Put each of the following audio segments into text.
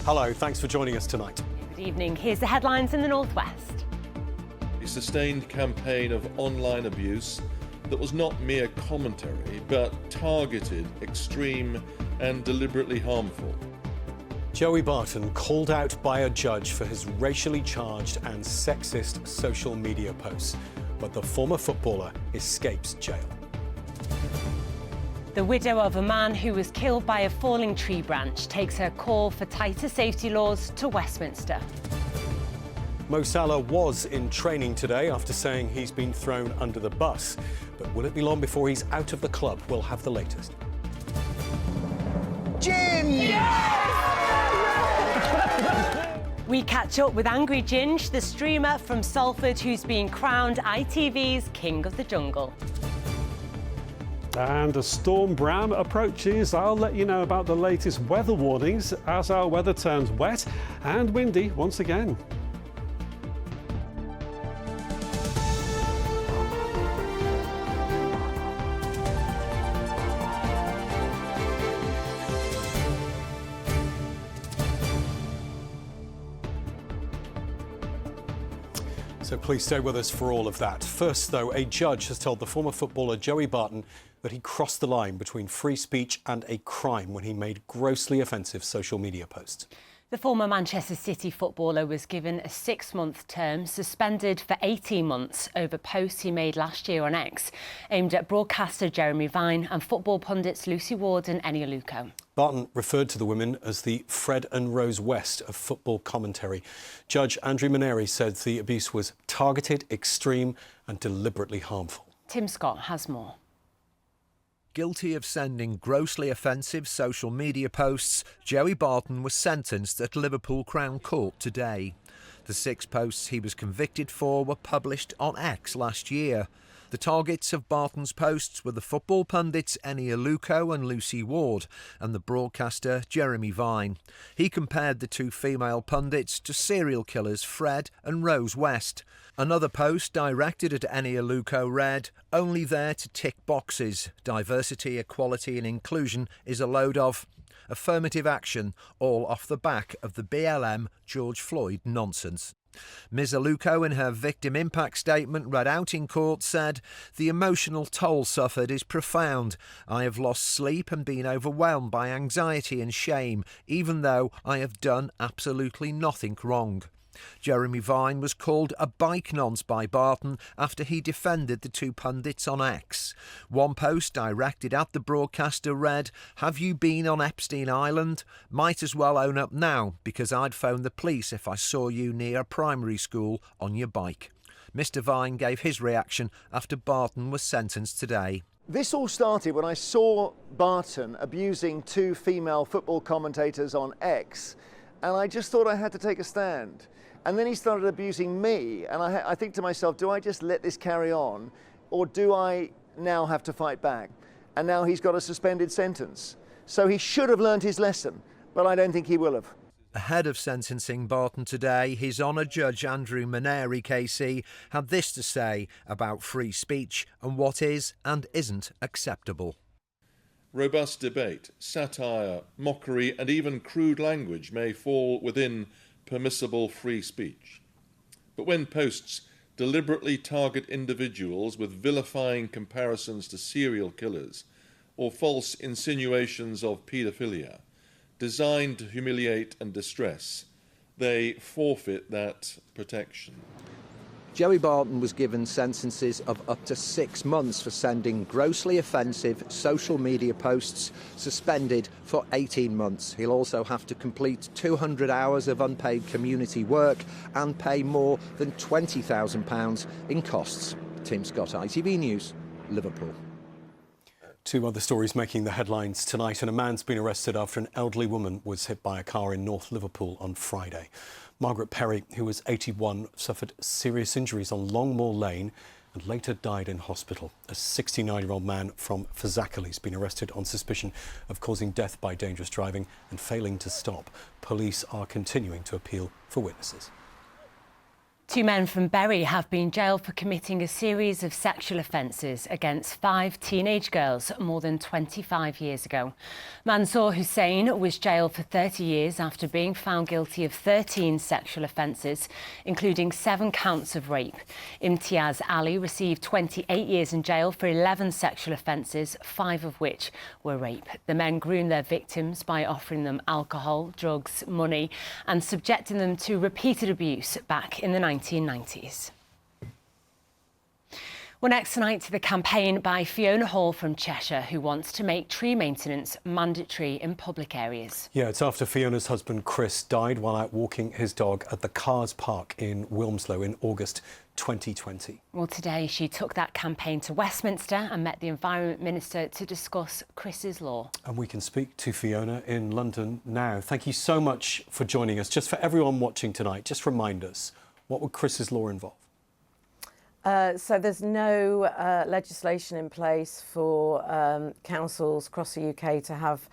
Hello, thanks for joining us tonight. Good evening. Here's the headlines in the Northwest. A sustained campaign of online abuse that was not mere commentary, but targeted, extreme and deliberately harmful. Joey Barton called out by a judge for his racially charged and sexist social media posts, but the former footballer escapes jail. The widow of a man who was killed by a falling tree branch takes her call for tighter safety laws to Westminster. Mo Salah was in training today after saying he's been thrown under the bus. But will it be long before he's out of the club? We'll have the latest. Gin! We catch up with Angry Ginge, the streamer from Salford who's been crowned ITV's King of the Jungle. And as Storm Bram approaches, I'll let you know about the latest weather warnings as our weather turns wet and windy once again. So please stay with us for all of that. First, though, a judge has told the former footballer Joey Barton that he crossed the line between free speech and a crime when he made grossly offensive social media posts. The former Manchester City footballer was given a 6-month term, suspended for 18 months over posts he made last year on X, aimed at broadcaster Jeremy Vine and football pundits Lucy Ward and Eni Aluko. Barton referred to the women as the Fred and Rose West of football commentary. Judge Andrew Maneri said the abuse was targeted, extreme and deliberately harmful. Tim Scott has more. Guilty of sending grossly offensive social media posts, Joey Barton was sentenced at Liverpool Crown Court today. The 6 posts he was convicted for were published on X last year. The targets of Barton's posts were the football pundits Eni Aluko and Lucy Ward and the broadcaster Jeremy Vine. He compared the 2 female pundits to serial killers Fred and Rose West. Another post directed at Eni Aluko read, "Only there to tick boxes. Diversity, equality and inclusion is a load of affirmative action, all off the back of the BLM George Floyd nonsense." Ms Aluko, in her victim impact statement read out in court, said, "The emotional toll suffered is profound. I have lost sleep and been overwhelmed by anxiety and shame, even though I have done absolutely nothing wrong." Jeremy Vine was called a bike nonce by Barton after he defended the 2 pundits on X. One post directed at the broadcaster read, "Have you been on Epstein Island? Might as well own up now, because I'd phone the police if I saw you near a primary school on your bike." Mr Vine gave his reaction after Barton was sentenced today. This all started when I saw Barton abusing 2 female football commentators on X, and I just thought I had to take a stand. And then he started abusing me, and I think to myself, do I just let this carry on, or do I now have to fight back? And now he's got a suspended sentence. So he should have learned his lesson, but I don't think he will have. Ahead of sentencing Barton today, His Honour Judge Andrew Maneri KC had this to say about free speech and what is and isn't acceptable. Robust debate, satire, mockery and even crude language may fall within permissible free speech. But when posts deliberately target individuals with vilifying comparisons to serial killers or false insinuations of paedophilia, designed to humiliate and distress, they forfeit that protection. Joey Barton was given sentences of up to 6 months for sending grossly offensive social media posts, suspended for 18 months. He'll also have to complete 200 hours of unpaid community work and pay more than £20,000 in costs. Tim Scott, ITV News, Liverpool. 2 other stories making the headlines tonight, and a man's been arrested after an elderly woman was hit by a car in North Liverpool on Friday. Margaret Perry, who was 81, suffered serious injuries on Longmoor Lane and later died in hospital. A 69-year-old man from Fazakerley has been arrested on suspicion of causing death by dangerous driving and failing to stop. Police are continuing to appeal for witnesses. Two men from Bury have been jailed for committing a series of sexual offences against 5 teenage girls more than 25 years ago. Mansour Hussain was jailed for 30 years after being found guilty of 13 sexual offences, including 7 counts of rape. Imtiaz Ali received 28 years in jail for 11 sexual offences, 5 of which were rape. The men groomed their victims by offering them alcohol, drugs, money and subjecting them to repeated abuse back in the 1990s. Well, next tonight, the campaign by Fiona Hall from Cheshire, who wants to make tree maintenance mandatory in public areas. Yeah, it's after Fiona's husband Chris died while out walking his dog at the Cars Park in Wilmslow in August 2020. Well, today she took that campaign to Westminster and met the Environment Minister to discuss Chris's law. And we can speak to Fiona in London now. Thank you so much for joining us. Just for everyone watching tonight, just remind us, what would Chris's law involve? So there's no legislation in place for councils across the UK to have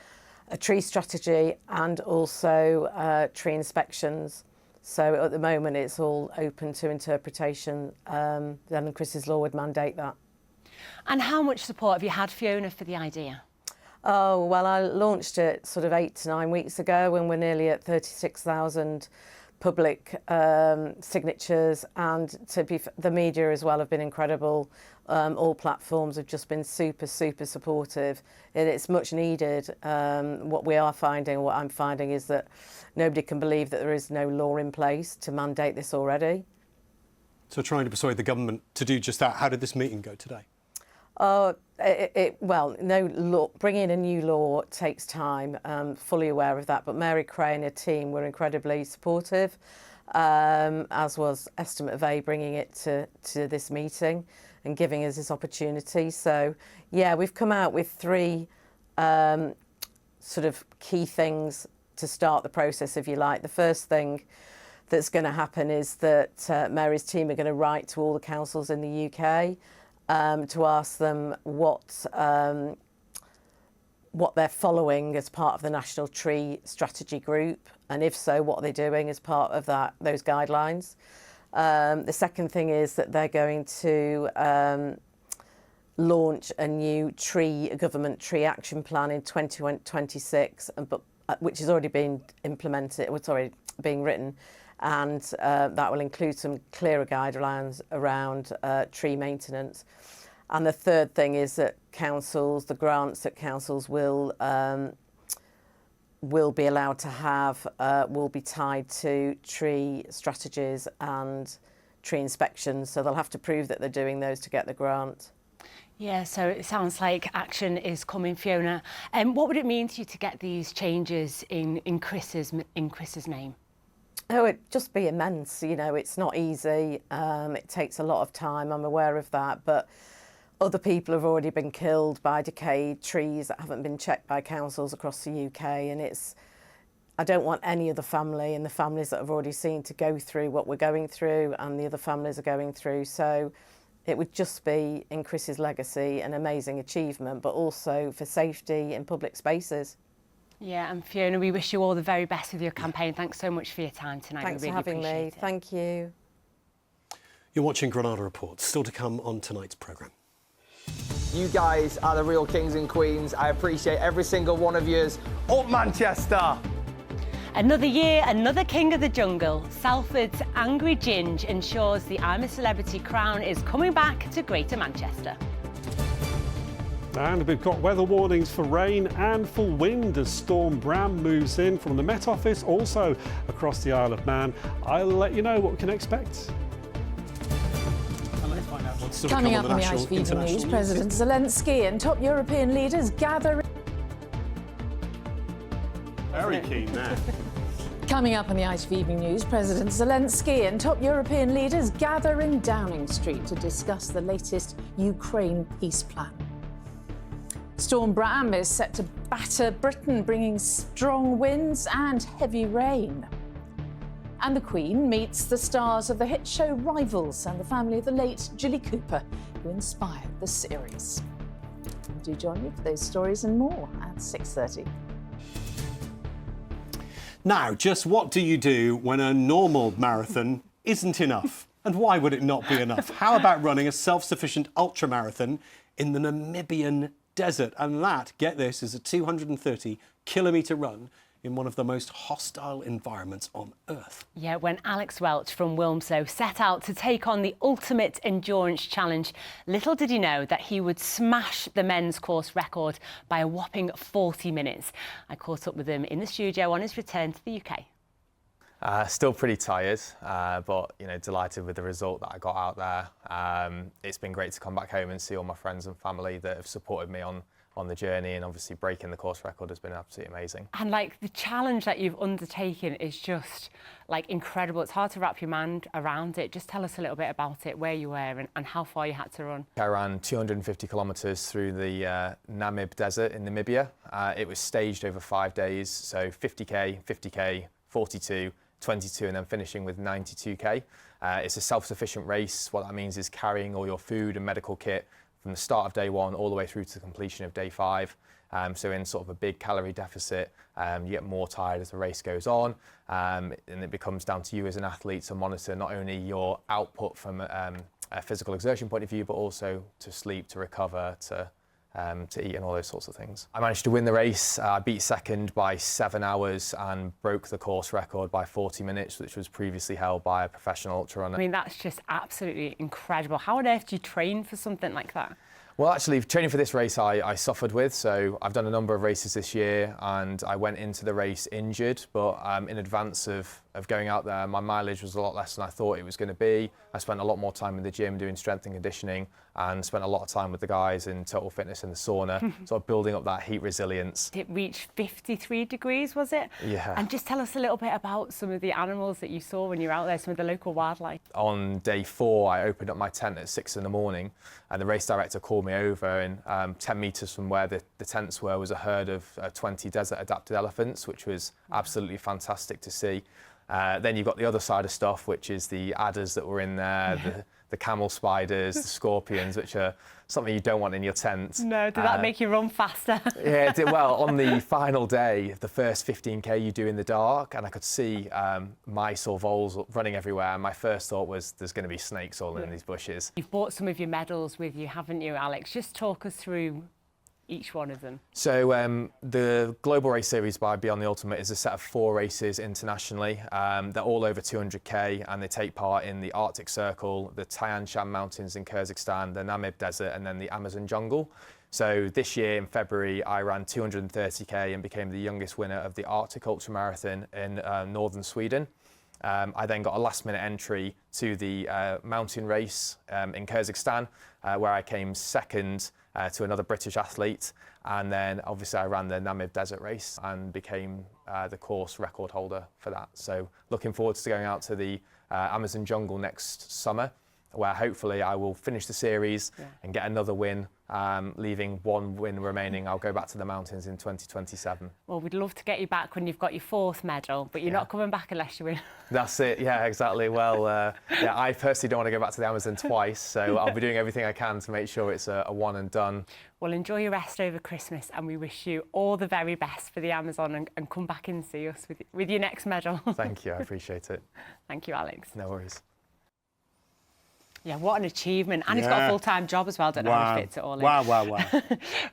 a tree strategy and also tree inspections. So at the moment it's all open to interpretation. Then Chris's law would mandate that. And how much support have you had, Fiona, for the idea? Oh, well, I launched it sort of 8 to 9 weeks ago when we're nearly at 36,000 public signatures, and the media as well have been incredible. All platforms have just been super supportive, and it's much needed. What I'm finding is that nobody can believe that there is no law in place to mandate this already. So trying to persuade the government to do just that. How did this meeting go today? Well, no law, bringing a new law takes time, fully aware of that, but Mary Cray and her team were incredibly supportive, as was Estimate of A bringing it to this meeting and giving us this opportunity. So, yeah, we've come out with 3 sort of key things to start the process, if you like. The first thing that's going to happen is that Mary's team are going to write to all the councils in the UK to ask them what they're following as part of the National Tree Strategy Group, and if so, what they're doing as part of those guidelines. The second thing is that they're going to launch a new government tree action plan in 2026, which has already been implemented, it's already being written. And that will include some clearer guidelines around tree maintenance. And the third thing is that the grants that councils will be allowed to have will be tied to tree strategies and tree inspections. So they'll have to prove that they're doing those to get the grant. Yeah, so it sounds like action is coming, Fiona. What would it mean to you to get these changes in Chris's name? Oh, it'd just be immense. You know, it's not easy. It takes a lot of time. I'm aware of that. But other people have already been killed by decayed trees that haven't been checked by councils across the UK. And I don't want any other family and the families that have already seen to go through what we're going through and the other families are going through. So it would just be, in Chris's legacy, an amazing achievement, but also for safety in public spaces. Yeah, and Fiona, we wish you all the very best with your campaign. Thanks so much for your time tonight. Thanks we really for having appreciate me. it. Thank you. You're watching Granada Report, still to come on tonight's programme. You guys are the real kings and queens. I appreciate every single one of yous. Up Manchester! Another year, another king of the jungle. Salford's Angry Ginge ensures the I'm a Celebrity crown is coming back to Greater Manchester. And we've got weather warnings for rain and for wind as Storm Bram moves in from the Met Office, also across the Isle of Man. I'll let you know what we can expect. Coming up on the ITV News, President Zelensky and top European leaders gather. Very keen there. Coming up on the ITV News, President Zelensky and top European leaders gather in Downing Street to discuss the latest Ukraine peace plan. Storm Bram is set to batter Britain, bringing strong winds and heavy rain. And the Queen meets the stars of the hit show Rivals and the family of the late Julie Cooper, who inspired the series. Do join me for those stories and more at 6:30. Now, just what do you do when a normal marathon isn't enough? And why would it not be enough? How about running a self-sufficient ultramarathon in the Namibian desert? And that, get this, is a 230-kilometre run in one of the most hostile environments on Earth. Yeah, when Alex Welch from Wilmslow set out to take on the ultimate endurance challenge, little did he know that he would smash the men's course record by a whopping 40 minutes. I caught up with him in the studio on his return to the UK. Still pretty tired, but delighted with the result that I got out there. It's been great to come back home and see all my friends and family that have supported me on the journey, and obviously breaking the course record has been absolutely amazing. And like the challenge that you've undertaken is just like incredible. It's hard to wrap your mind around it. Just tell us a little bit about it, where you were and how far you had to run. I ran 250 kilometres through the Namib Desert in Namibia. It was staged over 5 days, so 50k, 50k, 42, 22, and then finishing with 92k. It's a self-sufficient race. What that means is carrying all your food and medical kit from the start of day 1 all the way through to the completion of day 5. So in sort of a big calorie deficit, you get more tired as the race goes on, and it becomes down to you as an athlete to monitor not only your output from a physical exertion point of view, but also to sleep, to recover, to eat and all those sorts of things. I managed to win the race. I beat second by 7 hours and broke the course record by 40 minutes, which was previously held by a professional ultra runner. I mean, that's just absolutely incredible. How on earth do you train for something like that? Well, actually, training for this race I suffered with. So I've done a number of races this year, and I went into the race injured, but in advance of going out there, my mileage was a lot less than I thought it was going to be. I spent a lot more time in the gym doing strength and conditioning, and spent a lot of time with the guys in total fitness in the sauna, sort of building up that heat resilience. It reached 53 degrees, was it? Yeah. And just tell us a little bit about some of the animals that you saw when you were out there, some of the local wildlife. On day 4, I opened up my tent at 6 in the morning, and the race director called me over, and 10 metres from where the tents were was a herd of 20 desert adapted elephants, which was absolutely fantastic to see. Then you've got the other side of stuff, which is the adders that were in there, the camel spiders, the scorpions, which are something you don't want in your tent. No, did that make you run faster? Yeah, it did. Well, on the final day, the first 15k you do in the dark, and I could see mice or voles running everywhere, and my first thought was there's going to be snakes all in these bushes. You've brought some of your medals with you, haven't you, Alex? Just talk us through each one of them. So the Global Race Series by Beyond the Ultimate is a set of 4 races internationally. They're all over 200k, and they take part in the Arctic Circle, the Tian Shan Mountains in Kyrgyzstan, the Namib Desert, and then the Amazon jungle. So this year in February, I ran 230k and became the youngest winner of the Arctic Ultramarathon in northern Sweden. I then got a last-minute entry to the mountain race in Kyrgyzstan, where I came second to another British athlete, and then obviously I ran the Namib Desert race and became the course record holder for that. So looking forward to going out to the Amazon jungle next summer, where hopefully I will finish the series and get another win, leaving 1 win remaining. I'll go back to the mountains in 2027. Well, we'd love to get you back when you've got your 4th medal, but you're not coming back unless you win. That's it, yeah, exactly. Well, I personally don't want to go back to the Amazon twice, so I'll be doing everything I can to make sure it's a one and done. Well, enjoy your rest over Christmas, and we wish you all the very best for the Amazon, and come back and see us with your next medal. Thank you, I appreciate it. Thank you, Alex. No worries. Yeah, what an achievement. And he's got a full-time job as well. Don't know how he fits it all in. Wow.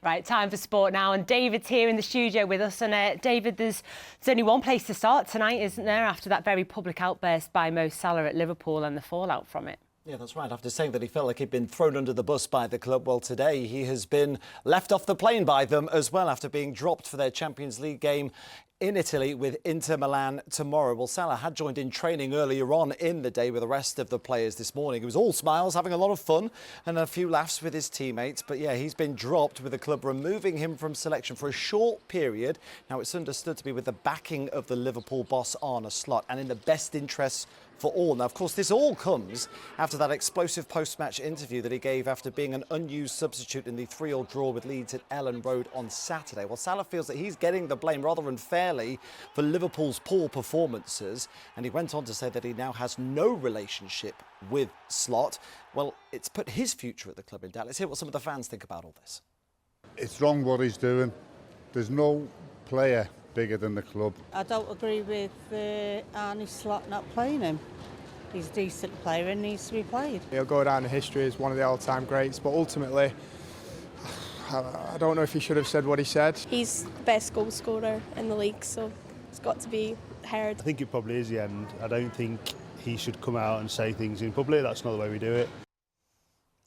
Right, time for sport now. And David's here in the studio with us. And David, there's only one place to start tonight, isn't there, after that very public outburst by Mo Salah at Liverpool and the fallout from it? Yeah, that's right. After saying that he felt like he'd been thrown under the bus by the club, well, today he has been left off the plane by them as well after being dropped for their Champions League game in Italy with Inter Milan tomorrow. Well, Salah had joined in training earlier on in the day with the rest of the players this morning. He was all smiles, having a lot of fun and a few laughs with his teammates. But yeah, he's been dropped, with the club removing him from selection for a short period. Now, it's understood to be with the backing of the Liverpool boss Arne Slot and in the best interests for all. Now, of course, this all comes after that explosive post-match interview that he gave after being an unused substitute in the 3-3 draw with Leeds at Ellen Road on Saturday. Well, Salah feels that he's getting the blame rather unfairly for Liverpool's poor performances, and he went on to say that he now has no relationship with Slot. Well, it's put his future at the club in doubt. Let's hear what some of the fans think about all this. It's wrong what he's doing. There's no player bigger than the club. I don't agree with Arne Slot not playing him. He's a decent player and needs to be played. He'll go down in history as one of the all-time greats, but ultimately, I don't know if he should have said what he said. He's the best goal scorer in the league, so it's got to be heard. I think it probably is the end. I don't think he should come out and say things in public. That's not the way we do it.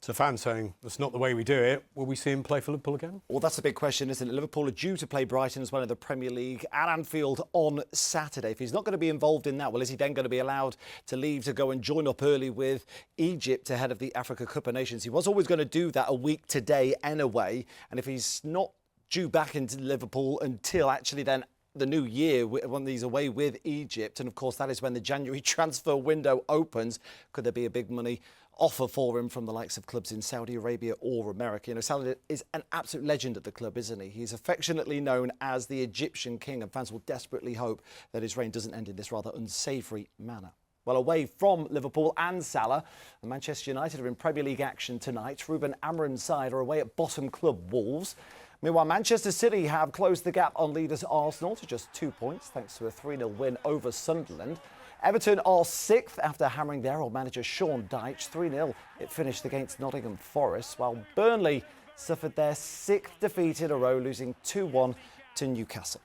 So fans saying that's not the way we do it. Will we see him play for Liverpool again? Well, that's a big question, isn't it? Liverpool are due to play Brighton as well in the Premier League at Anfield on Saturday. If he's not going to be involved in that, well, is he then going to be allowed to leave to go and join up early with Egypt ahead of the Africa Cup of Nations? He was always going to do that a week today anyway. And if he's not due back into Liverpool until actually then the new year when he's away with Egypt, and of course that is when the January transfer window opens, could there be a big money offer for him from the likes of clubs in Saudi Arabia or America? You know, Salah is an absolute legend at the club, isn't he? He's affectionately known as the Egyptian king, and fans will desperately hope that his reign doesn't end in this rather unsavoury manner. Well, away from Liverpool and Salah, Manchester United are in Premier League action tonight. Ruben Amorim's side are away at bottom club Wolves. Meanwhile, Manchester City have closed the gap on leaders Arsenal to just 2 points thanks to a 3-0 win over Sunderland. Everton are 6th after hammering their old manager Sean Dyche 3-0. It finished against Nottingham Forest, while Burnley suffered their 6th defeat in a row, losing 2-1 to Newcastle.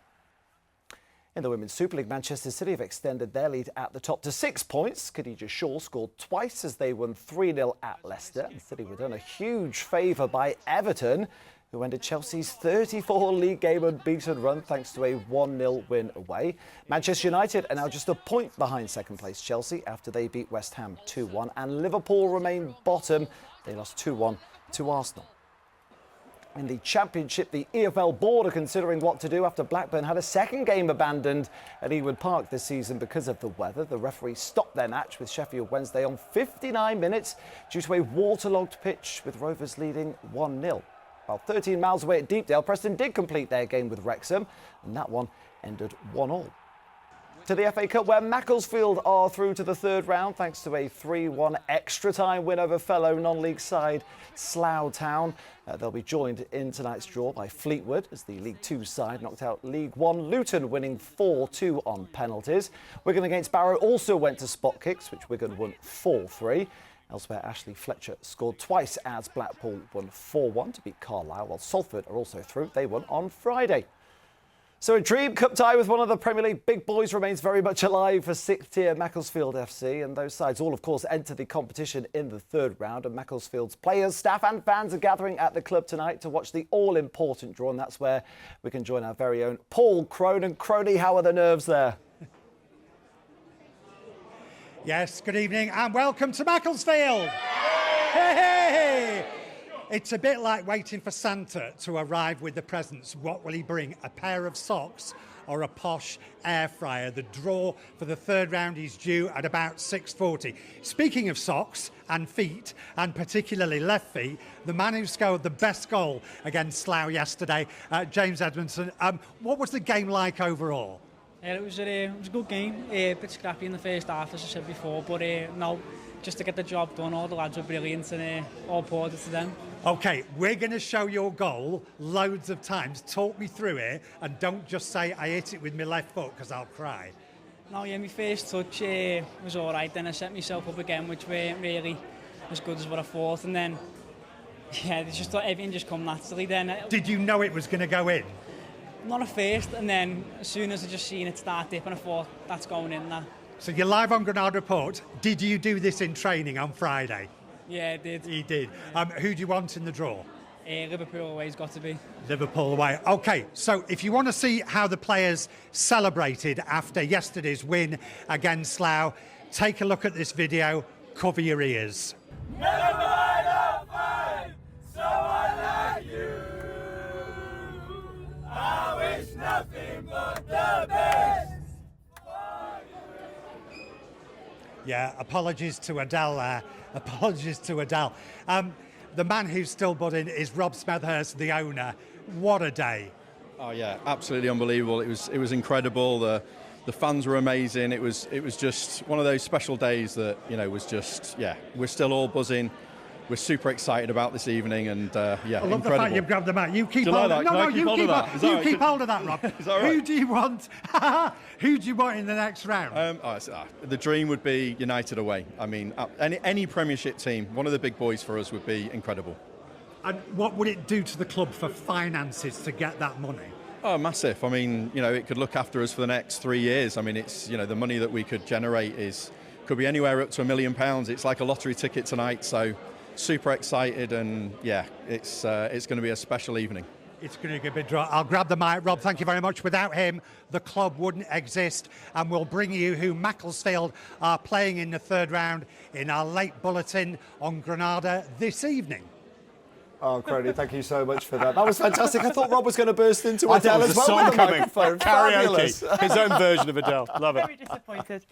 In the Women's Super League, Manchester City have extended their lead at the top to 6 points. Khadija Shaw scored twice as they won 3-0 at Leicester. And City were done a huge favour by Everton, who ended Chelsea's 34 league game unbeaten run thanks to a 1-0 win away. Manchester United are now just a point behind second place Chelsea after they beat West Ham 2-1, and Liverpool remain bottom. They lost 2-1 to Arsenal. In the Championship, the EFL board are considering what to do after Blackburn had a second game abandoned at Ewood Park this season because of the weather. The referee stopped their match with Sheffield Wednesday on 59 minutes due to a waterlogged pitch, with Rovers leading 1-0. While 13 miles away at Deepdale, Preston did complete their game with Wrexham, and that one ended 1-1. To the FA Cup, where Macclesfield are through to the third round thanks to a 3-1 extra-time win over fellow non-league side Slough Town. They'll be joined in tonight's draw by Fleetwood as the League 2 side knocked out League 1 Luton, winning 4-2 on penalties. Wigan against Barrow also went to spot kicks, which Wigan won 4-3. Elsewhere, Ashley Fletcher scored twice as Blackpool won 4-1 to beat Carlisle, while Salford are also through. They won on Friday. So a dream cup tie with one of the Premier League big boys remains very much alive for 6th tier Macclesfield FC, and those sides all, of course, enter the competition in the third round. And Macclesfield's players, staff and fans are gathering at the club tonight to watch the all-important draw, and that's where we can join our very own Paul Cronin. Crony, how are the nerves there? Yes, good evening and welcome to Macclesfield. Hey! It's a bit like waiting for Santa to arrive with the presents. What will he bring? A pair of socks or a posh air fryer? The draw for the third round is due at about 6:40. Speaking of socks and feet, and particularly left feet, the man who scored the best goal against Slough yesterday, James Edmondson. What was the game like overall? It was a good game, a bit scrappy in the first half, as I said before, but no, just to get the job done, all the lads were brilliant and all poured it to them. OK, we're going to show your goal loads of times. Talk me through it, and don't just say I hit it with my left foot, because I'll cry. No, yeah, my first touch was all right, then I set myself up again, which weren't really as good as what I thought, and then, yeah, just everything just come naturally then. Did you know it was going to go in? Not at first, and then as soon as I just seen it start dipping, I thought, that's going in there. So you're live on Granada Report. Did you do this in training on Friday? Yeah, I did. You did. Who do you want in the draw? Liverpool away's got to be. Liverpool away. OK, so if you want to see how the players celebrated after yesterday's win against Slough, take a look at this video. Cover your ears. Never mind, I'm fine, so I like you. I wish nothing but the best. Yeah, apologies to Adele there. Apologies to Adele. The man who's still budding is Rob Smethurst, the owner. What a day. Oh yeah, absolutely unbelievable. It was incredible. The fans were amazing. It was just one of those special days that, you know, was just, yeah, we're still all buzzing. we're super excited about this evening, and yeah, I love incredible. the fact you've grabbed the mic. You keep Do you hold like of that? No, Can I no, keep you hold of that? Is that you right? keep hold of that, Rob. Is that right? Who do you want? Who do you want in the next round? The dream would be United away. I mean, any Premiership team, one of the big boys for us would be incredible. And what would it do to the club for finances to get that money? Oh, massive. I mean, you know, it could look after us for the next 3 years. I mean, it's, you know, the money that we could generate could be anywhere up to £1 million. It's like a lottery ticket tonight. So super excited, and yeah, it's going to be a special evening. It's going to be a big draw. I'll grab the mic. Rob, thank you very much. Without him, the club wouldn't exist, and we'll bring you who Macclesfield are playing in the third round in our late bulletin on Granada this evening. Oh, Crony, thank you so much for that. That was fantastic. I thought Rob was going to burst into I thought Adele it as was a well song with the coming. microphone. Fabulous. Karaoke. His own version of Adele. Love it. Very disappointed.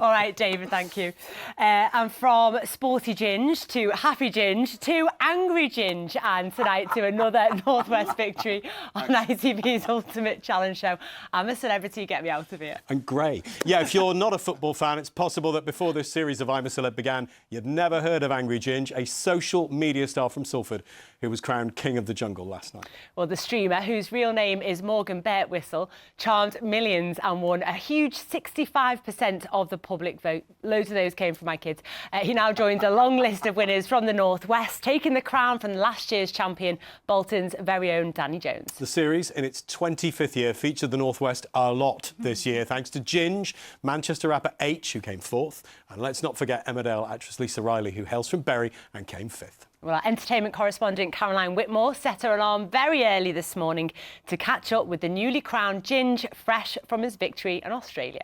All right, David, thank you. And from Sporty Ginge to Happy Ginge to Angry Ginge, and tonight to another North West victory on ITV's Ultimate Challenge Show. I'm a celebrity, get me out of here. And Gray. Yeah, if you're not a football fan, it's possible that before this series of I'm a Celeb began, you'd never heard of Angry Ginge, a social media star from Salford who was crowned King of the Jungle last night. Well, the streamer, whose real name is Morgan Birtwistle, charmed millions and won a huge 65% of the public vote. Loads of those came from my kids. He now joins a long list of winners from the North West, taking the crown from last year's champion, Bolton's very own Danny Jones. The series, in its 25th year, featured the North West a lot this year, thanks to Ginge, Manchester rapper H, who came fourth, and let's not forget Emmerdale actress Lisa Riley, who hails from Bury and came fifth. Well, our entertainment correspondent Caroline Whitmore set her alarm very early this morning to catch up with the newly crowned Ginge, fresh from his victory in Australia.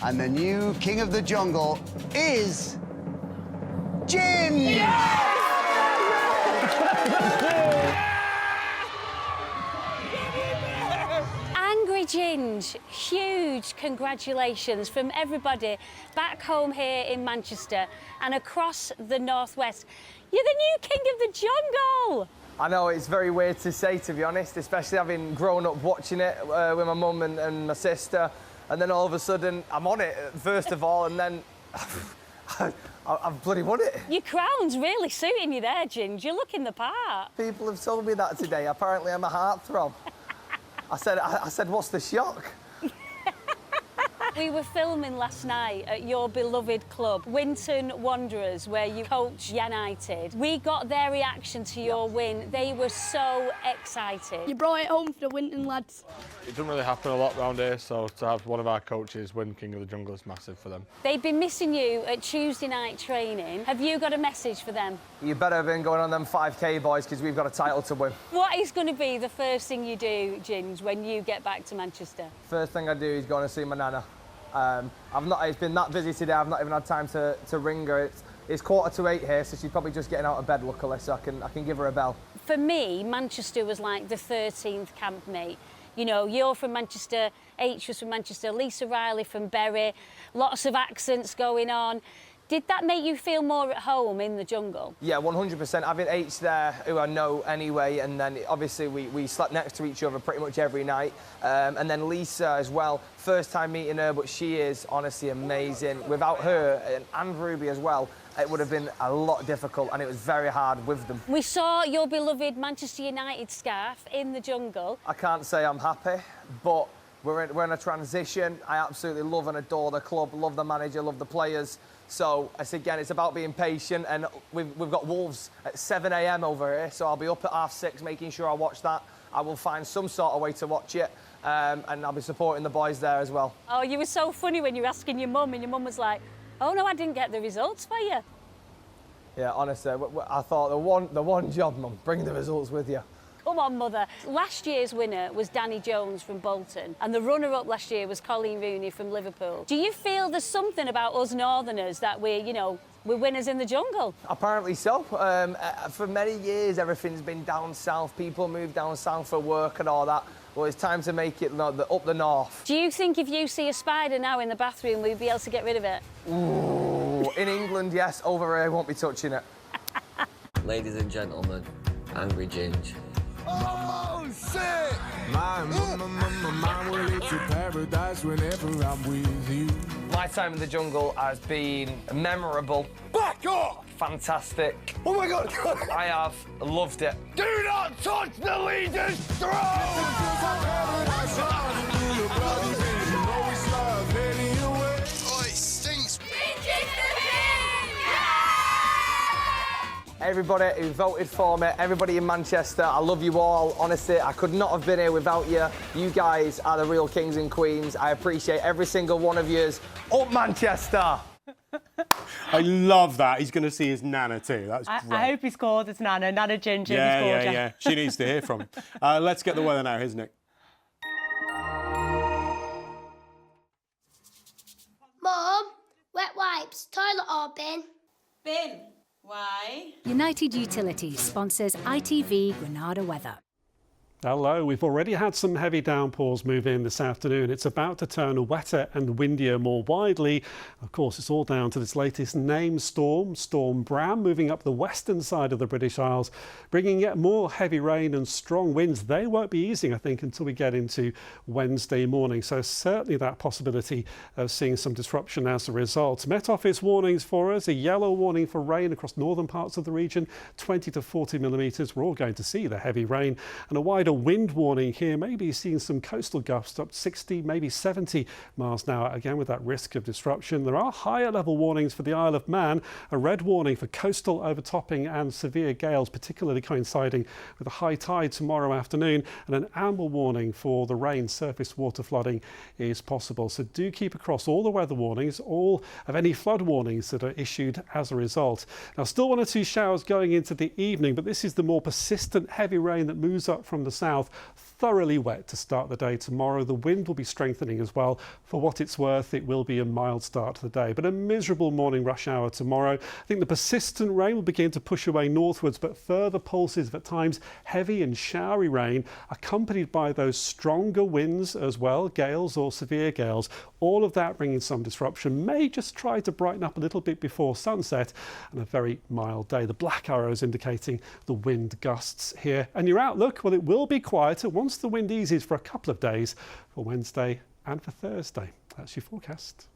And the new King of the Jungle is Ginge! Angry Ginge, huge congratulations from everybody back home here in Manchester and across the North West. You're the new King of the Jungle! I know, it's very weird to say, to be honest, especially having grown up watching it with my mum and my sister, and then all of a sudden I'm on it, first of all, and then I've bloody won it. Your crown's really suiting you there, Ginge. You look in the part. People have told me that today. Apparently I'm a heartthrob. I said, what's the shock? We were filming last night at your beloved club, Winton Wanderers, where you coach United. We got their reaction to your win. They were so excited. You brought it home for the Winton lads. It doesn't really happen a lot around here, so to have one of our coaches win King of the Jungle is massive for them. They've been missing you at Tuesday night training. Have you got a message for them? You better have been going on them 5K, boys, because we've got a title to win. What is going to be the first thing you do, Ginge, when you get back to Manchester? First thing I do is go and see my nana. It's been that busy today, I've not even had time to ring her. It's 7:45 here, so she's probably just getting out of bed, luckily, so I can give her a bell. For me, Manchester was like the 13th campmate. You know, you're from Manchester, H was from Manchester, Lisa Riley from Bury, lots of accents going on. Did that make you feel more at home in the jungle? Yeah, 100%. Having H there, who I know anyway, and then obviously we slept next to each other pretty much every night. And then Lisa as well, first time meeting her, but she is honestly amazing. Without her, and Ruby as well, it would have been a lot difficult, and it was very hard with them. We saw your beloved Manchester United scarf in the jungle. I can't say I'm happy, but we're in a transition. I absolutely love and adore the club, love the manager, love the players. So, it's about being patient, and we've got Wolves at 7 a.m. over here, so I'll be up at 6:30 making sure I watch that. I will find some sort of way to watch it, and I'll be supporting the boys there as well. Oh, you were so funny when you were asking your mum, and your mum was like, oh no, I didn't get the results for you. Yeah, honestly, I thought the one job, Mum, bring the results with you. Come on, Mother. Last year's winner was Danny Jones from Bolton, and the runner-up last year was Colleen Rooney from Liverpool. Do you feel there's something about us Northerners that we're winners in the jungle? Apparently so. For many years, everything's been down south. People move down south for work and all that. Well, it's time to make it up the north. Do you think if you see a spider now in the bathroom, we'd be able to get rid of it? Ooh, in England, yes. Over here, I won't be touching it. Ladies and gentlemen, Angry Ginge. Oh, shit! My will lead to paradise whenever I'm with you. My time in the jungle has been memorable. Back off! Fantastic. Oh my God! I have loved it. Do not touch the leader's throne! Everybody who voted for me, everybody in Manchester, I love you all. Honestly, I could not have been here without you. You guys are the real kings and queens. I appreciate every single one of yous. Up Manchester! I love that. He's going to see his Nana too. That's great. I hope he scored his Nana Ginger. Yeah. She needs to hear from him. Let's get the weather now. Here's Nick. Mum, wet wipes, toilet or bin? Bin. Why? United Utilities sponsors ITV Granada weather. Hello, we've already had some heavy downpours move in this afternoon. It's about to turn wetter and windier more widely. Of course, it's all down to this latest named storm, Storm Bram, moving up the western side of the British Isles, bringing yet more heavy rain and strong winds. They won't be easing, I think, until we get into Wednesday morning. So certainly that possibility of seeing some disruption as a result. Met Office warnings for us, a yellow warning for rain across northern parts of the region, 20 to 40 millimetres. We're all going to see the heavy rain, and a wider wind warning here, maybe seeing some coastal gusts up 60, maybe 70 miles an hour, again with that risk of disruption. There are higher level warnings for the Isle of Man, a red warning for coastal overtopping and severe gales, particularly coinciding with a high tide tomorrow afternoon, and an amber warning for the rain. Surface water flooding is possible. So do keep across all the weather warnings, all of any flood warnings that are issued as a result. Now, still 1 or 2 showers going into the evening, but this is the more persistent heavy rain that moves up from the south. Thoroughly wet to start the day tomorrow. The wind will be strengthening as well. For what it's worth, it will be a mild start to the day, but a miserable morning rush hour tomorrow. I think the persistent rain will begin to push away northwards, but further pulses of at times heavy and showery rain, accompanied by those stronger winds as well, gales or severe gales. All of that bringing some disruption. May just try to brighten up a little bit before sunset, and a very mild day. The black arrows indicating the wind gusts here. And your outlook, well, it will be quieter once the wind eases for a couple of days for Wednesday and for Thursday. That's your forecast.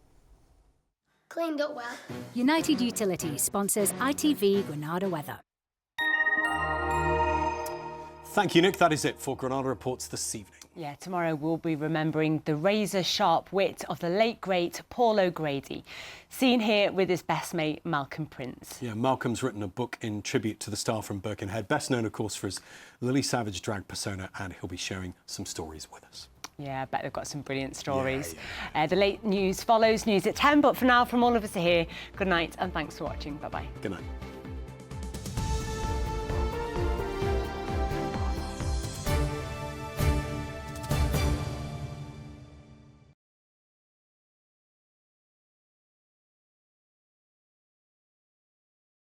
Cleaned up well. United Utilities sponsors ITV Granada weather. Thank you, Nick. That is it for Granada Reports this evening. Yeah, tomorrow we'll be remembering the razor-sharp wit of the late, great Paul O'Grady, seen here with his best mate, Malcolm Prince. Yeah, Malcolm's written a book in tribute to the star from Birkenhead, best known, of course, for his Lily Savage drag persona, and he'll be sharing some stories with us. Yeah, I bet they've got some brilliant stories. The late news follows, news at 10, but for now, from all of us here, good night and thanks for watching. Bye-bye. Good night.